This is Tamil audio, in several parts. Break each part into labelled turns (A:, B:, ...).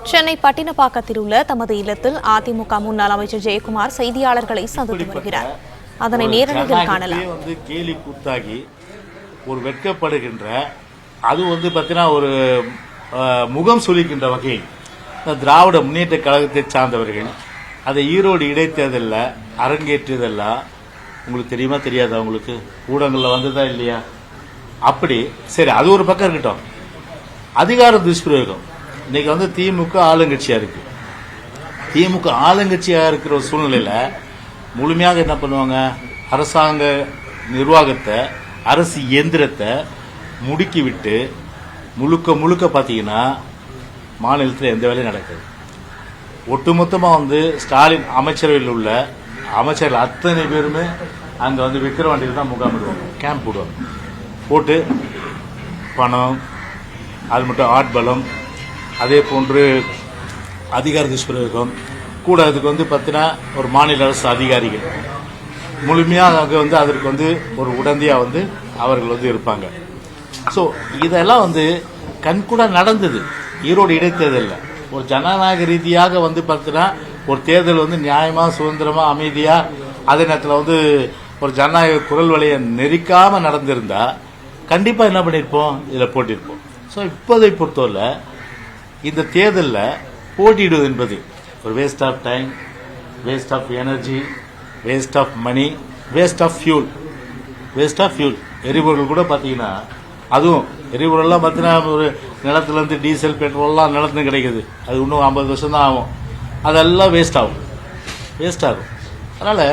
A: சென்னை பட்டினப்பாக்கத்தில் உள்ள தமது இல்லத்தில் அதிமுக முன்னாள் அமைச்சர் ஜெயக்குமார் செய்தியாளர்களை சந்தித்து வருகிறார். அதனை நேரடியில் காணலாம்.
B: கேலி கூத்தாகி ஒரு வெட்கப்படுகின்ற அது பார்த்தீங்கன்னா ஒரு முகம் சுளிக்கின்ற வகையில் திராவிட முன்னேற்ற கழகத்தை சார்ந்தவர்கள் அதை ஈரோடு இடைத்தேர்தலில் அரங்கேற்றியதெல்லாம் உங்களுக்கு தெரியுமா தெரியாதா? உங்களுக்கு ஊடகங்களில் வந்ததா இல்லையா? அப்படி சரி, அது ஒரு பக்கம் இருக்கட்டும். அதிகார துஷ்பிரயோகம் இன்னைக்கு திமுக ஆளுங்கட்சியா இருக்கு. திமுக ஆளுங்கட்சியா இருக்கிற ஒரு சூழ்நிலையில முழுமையாக என்ன பண்ணுவாங்க? அரசாங்க நிர்வாகத்தை, அரசு இயந்திரத்தை முடுக்கி விட்டு முழுக்க முழுக்க பார்த்தீங்கன்னா மாநிலத்தில் எந்த வேலையும் நடக்குது. ஒட்டுமொத்தமாக ஸ்டாலின் அமைச்சரவையில் உள்ள அமைச்சர்கள் அத்தனை பேருமே அங்கே விக்கிரவாண்டியில் தான் முகாமிடுவாங்க, கேம்ப் போடுவாங்க. போட்டு பணம், அது மட்டும் ஆட்பலம், அதே போன்று அதிகார துஷ்பிரயோகம் கூட அதுக்கு பார்த்தீங்கன்னா ஒரு மாநில அரசு அதிகாரிகள் முழுமையாக அதற்கு ஒரு உடந்தையாக அவர்கள் இருப்பாங்க. ஸோ இதெல்லாம் கண்கூட நடந்தது ஈரோடு இடைத்தேர்தலில். ஒரு ஜனநாயக ரீதியாக பார்த்தீங்கன்னா ஒரு தேர்தல் நியாயமாக, சுதந்திரமா, அமைதியா, அதே நேரத்தில் ஒரு ஜனநாயக குரல் வலையை நெரிக்காம நடந்திருந்தா கண்டிப்பா என்ன பண்ணிருப்போம்? இதில் போட்டிருப்போம். ஸோ இப்போதை பொறுத்தவரை இந்த தேர்தலில் போட்டியிடுவது என்பது ஒரு waste of time, waste of energy, waste of money, waste of fuel. Waste of fuel எரிபொருள் கூட பார்த்தீங்கன்னா, அதுவும் எரிபொருள்லாம் பார்த்தீங்கன்னா ஒரு நிலத்துலேருந்து டீசல், பெட்ரோல்லாம் நிலத்துலேருந்து கிடைக்குது. அது இன்னும் 50 வருஷம் தான் ஆகும். அதெல்லாம் வேஸ்ட் ஆகும். அதனால்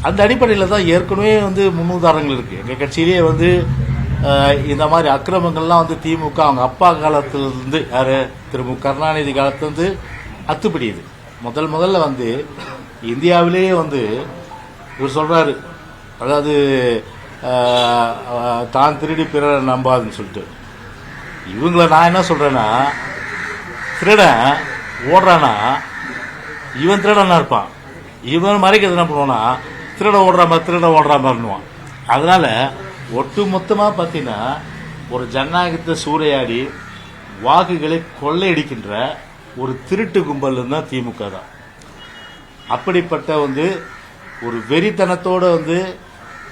B: அந்த அடிப்படையில் தான் ஏற்கனவே முன்னுதாரணங்கள் இருக்குது. எங்கள் கட்சியிலேயே இந்த மாதிரி அக்கிரமங்கள்லாம் திமுக அவங்க அப்பா காலத்திலிருந்து, யார், திரு மு கருணாநிதி காலத்திலிருந்து அத்துப்பிடியுது. முதல்ல இந்தியாவிலேயே இவர் சொல்கிறாரு, அதாவது தான் திருடி பிறரை நம்பாதுன்னு சொல்லிட்டு. இவங்கள நான் என்ன சொல்கிறேன்னா, திருடன் ஓடுறானா இவன் திருடனா இருப்பான், இவன் மறைக்கிறது என்ன பண்ணுவான்னா திருட ஓடுற மாதிரின்னுவான். அதனால ஒட்டு மொத்தமாக பார்த்தீங்கன்னா ஒரு ஜனநாயகத்தை சூறையாடி வாக்குகளை கொள்ளையடிக்கின்ற ஒரு திருட்டு கும்பல் தான் திமுக தான். அப்படிப்பட்ட ஒரு வெறித்தனத்தோட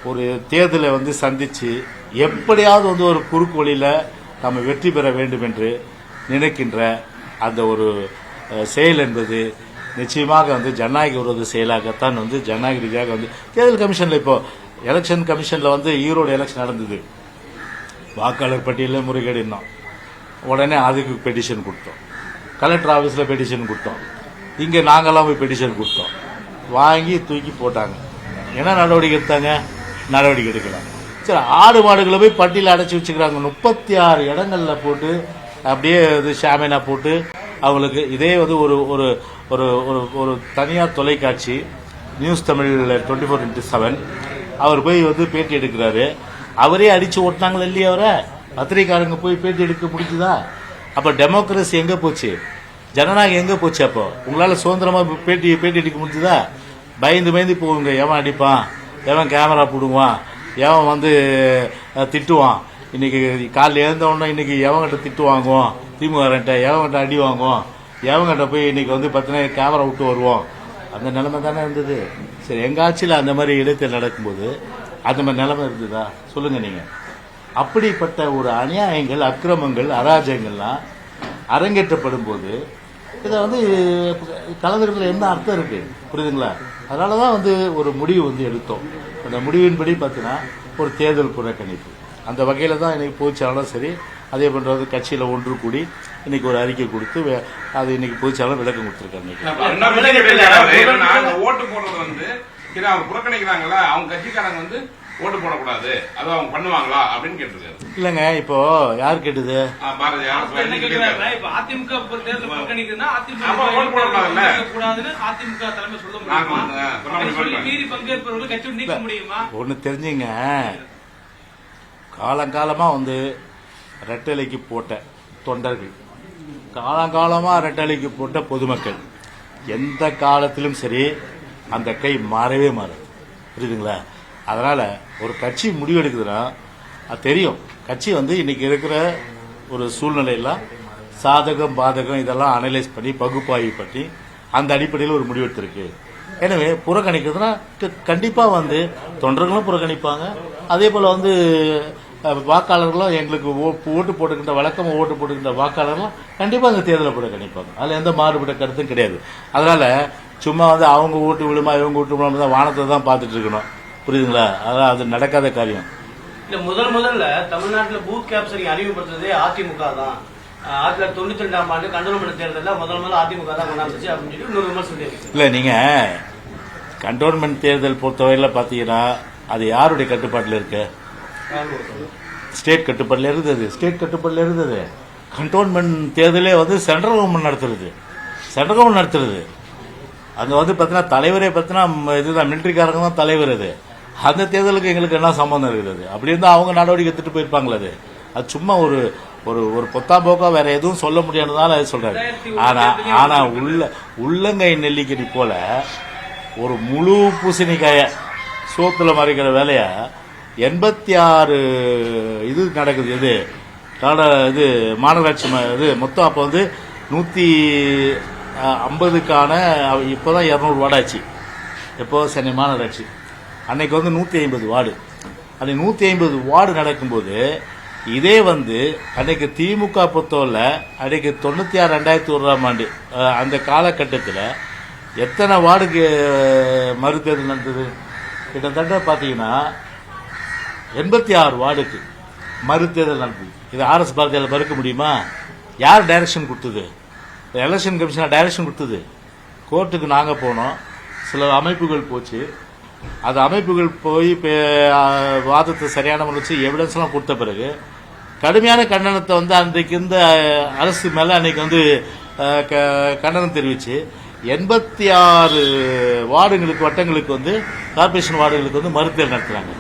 B: ஒரு தேர்தலை சந்திச்சு எப்படியாவது ஒரு குறுக்கு வழியில் நம்ம வெற்றி பெற வேண்டும் என்று நினைக்கின்ற அந்த ஒரு செயல் என்பது நிச்சயமாக ஜனநாயக விரோத செயலாகத்தான் ஜனநாயக ரீதியாக தேர்தல் கமிஷன்ல இப்போ எலெக்ஷன் கமிஷன்ல ஈரோடு எலெக்ஷன் நடந்தது. வாக்காளர் பட்டியலில் முறைகேடு இன்னும் உடனே அதுக்கு பெட்டிஷன் கொடுத்தோம். கலெக்டர் ஆஃபீஸில் பெட்டிஷன் கொடுத்தோம். இங்கே நாங்களாம் போய் பெட்டிஷன் கொடுத்தோம். வாங்கி தூக்கி போட்டாங்க. என்ன நடவடிக்கை எடுத்தாங்க? நடவடிக்கை எடுக்கலாம். சரி, ஆடு மாடுகளை போய் பட்டியலில் அடைச்சி வச்சுக்கிறாங்க. 36 இடங்கள்ல போட்டு அப்படியே ஷாமினா போட்டு அவங்களுக்கு இதே ஒரு ஒரு ஒரு ஒரு தனியார் தொலைக்காட்சி நியூஸ் தமிழ் 24x7 அவர் போய் பேட்டி எடுக்கிறாரு. அவரே அடிச்சு ஓட்டினாங்களா இல்லையா? அவரை பத்திரிகைக்காரங்க போய் பேட்டி எடுக்க முடிச்சுதா? அப்ப டெமோக்ரஸி எங்க போச்சு? ஜனநாயகம் எங்க போச்சு? அப்போ உங்களால சுதந்திரமா பேட்டி எடுக்க முடிச்சுதா? பயந்து போவீங்க. எவன் அடிப்பான், எவன் கேமரா போடுவான், எவன் திட்டுவான். இன்னைக்கு காலையில் எழுந்த உடனே இன்னைக்கு எவங்கிட்ட திட்டு வாங்குவோம், திமுக எவங்கிட்ட அடி வாங்குவோம், எவங்கிட்ட போய் இன்னைக்கு பார்த்தீங்கன்னா கேமரா விட்டு வருவோம். அந்த நிலைமை தானே இருந்தது. சரி, எங்க ஆட்சியில் அந்த மாதிரி இடைத்தேர்தல் நடக்கும்போது அந்த மாதிரி நிலைமை இருந்ததா? சொல்லுங்க நீங்க. அப்படிப்பட்ட ஒரு அநியாயங்கள், அக்கிரமங்கள், அராஜகங்கள்லாம் அரங்கேற்றப்படும் போது இதை கலந்துக்கிறதுல என்ன அர்த்தம் இருக்கு? புரியுதுங்களா? அதனாலதான் ஒரு முடிவு எடுத்தோம். அந்த முடிவின்படி பார்த்தீங்கன்னா ஒரு தேர்தல் புறக்கணிப்பு. அந்த வகையில தான் இன்னைக்கு பொதுச்செயலாளரும் சரி, அதே போன்ற கட்சியில ஒன்று கூடி இன்னைக்கு ஒரு அறிக்கை கொடுத்து அது இன்னைக்கு பொதுச்செயலாளர் விளக்கம் கொடுத்திருக்காங்க.
C: ஓட்டு போடுறது புறக்கணிக்கிறாங்கல்ல, அவங்க கட்சிக்காரங்க ஓட்டு போடக்கூடாது, அது அவங்க பண்ணுவாங்களா அப்படின்னு கேட்டிருக்காரு.
B: இல்லங்க, இப்போ யார் கேட்டது?
C: ஒண்ணு
B: தெரிஞ்சுங்க, காலங்காலமா ரெட்டலைக்கு போட்ட தொண்டர்கள், காலங்காலமா ரெட்டலைக்கு போட்ட பொதுமக்கள், எந்த காலத்திலும் சரி அந்த கை மாறவே மாறாது. புரியுதுங்களா? அதனால ஒரு கட்சி முடிவெடுக்குதுன்னா அது தெரியும். கட்சி இன்னைக்கு இருக்கிற ஒரு சூழ்நிலையெல்லாம் சாதகம் பாதகம் இதெல்லாம் அனலைஸ் பண்ணி பகுப்பாய்வு பண்ணி அந்த அடிப்படையில் ஒரு முடிவெடுத்திருக்கு. எனவே புறக்கணிக்கிறதுனா கண்டிப்பாக வந்து தொண்டர்களும் புறக்கணிப்பாங்க. அதே போல் வந்து வாக்காளர்களும் எங்களுக்கு ஓட்டு போட்டுக்கின்ற வழக்கமாக ஓட்டு போட்டுக்கின்ற வாக்காளர்களும் கண்டிப்பாக அந்த தேர்தலை புறக்கணிப்பாங்க. அதில் எந்த மாறுபட்ட கருத்தும் கிடையாது. அதனால சும்மா வந்து அவங்க ஓட்டு விழுமா இவங்க ஓட்டு விழுமா தான் வானத்தை தான் பார்த்துட்டு இருக்கணும். புரியுதுங்களா? அதான் அது நடக்காத காரியம்.
D: இல்ல முதல்ல தமிழ்நாட்டில் பூத் கேப்சரிங் அறிமுகப்படுத்துறதே அதிமுக தான். 1992ஆம் ஆண்டு கண்டோன்மெண்ட் தேர்தலில் முதல்ல அதிமுக தான் கொண்டாந்துச்சு அப்படின்னு சொல்லி இன்னொரு விமர்சனம் இருக்கு.
B: இல்லை, நீங்கள் கண்டோன்மெண்ட் தேர்தல் பொறுத்தவரையில் பார்த்தீங்கன்னா அது யாருடைய கட்டுப்பாட்டில் இருக்கு? ஸ்டேட் கட்டுப்பாட்டில் இருந்தது. கண்டோன்மெண்ட் தேர்தலே வந்து சென்ட்ரல் கவர்மெண்ட் நடத்துறது. அங்கே வந்து பார்த்தீங்கன்னா தலைவரே பார்த்தீங்கன்னா இதுதான் மிலிட்டரிக்காரங்க தான் தலைவர். அந்த தேர்தலுக்கு எங்களுக்கு என்ன சம்பந்தம் இருக்குது? அப்படி இருந்தால் அவங்க நடவடிக்கை எடுத்துட்டு போயிருப்பாங்களே. அது சும்மா ஒரு ஒரு ஒரு பொத்தா போக்கா வேற எதுவும் சொல்ல முடியாததால அது சொல்றாரு. ஆனா உள்ளங்கை நெல்லிக்கடி போல ஒரு முழு பூசணிக்காய சோத்துல மறைக்கிற வேலைய 86 இது நடக்குது. இது மாநகராட்சி இது மொத்தம் அப்போ வந்து 150க்கான இப்போதான் 200 வார்டாச்சு. எப்போ சென்னை மாநகராட்சி அன்னைக்கு வந்து 150 வார்டு. அன்னைக்கு 150 வார்டு நடக்கும்போது இதே வந்து அன்னைக்கு திமுக பொறுத்தவரை அன்னைக்கு 96-2001ஆம் ஆண்டு அந்த காலகட்டத்தில் எத்தனை வார்டுக்கு மறுதேர்தல் நடந்தது? கிட்டத்தட்ட பார்த்தீங்கன்னா 86 வார்டுக்கு மறுதேர்தல் நடந்தது. இது RS பாரதியால் மறுக்க முடியுமா? யார் டைரக்ஷன் கொடுத்தது? எலெக்ஷன் கமிஷனர் டைரக்ஷன் கொடுத்தது. கோர்ட்டுக்கு நாங்கள் போனோம், சில அமைப்புகள் போச்சு. அது அமைப்புகள் போய் வாதத்தை சரியான முறைச்சு எவிடன்ஸ்லாம் கொடுத்த பிறகு கடுமையான கண்டனத்தை வந்து அன்றைக்கு இந்த அரசு மேலே அன்னைக்கு வந்து கண்டனம் தெரிவிச்சு 86 வார்டுங்களுக்கு வட்டங்களுக்கு வந்து கார்பரேஷன் வார்டுகளுக்கு வந்து மறுதேர்தல் நடத்துறாங்க.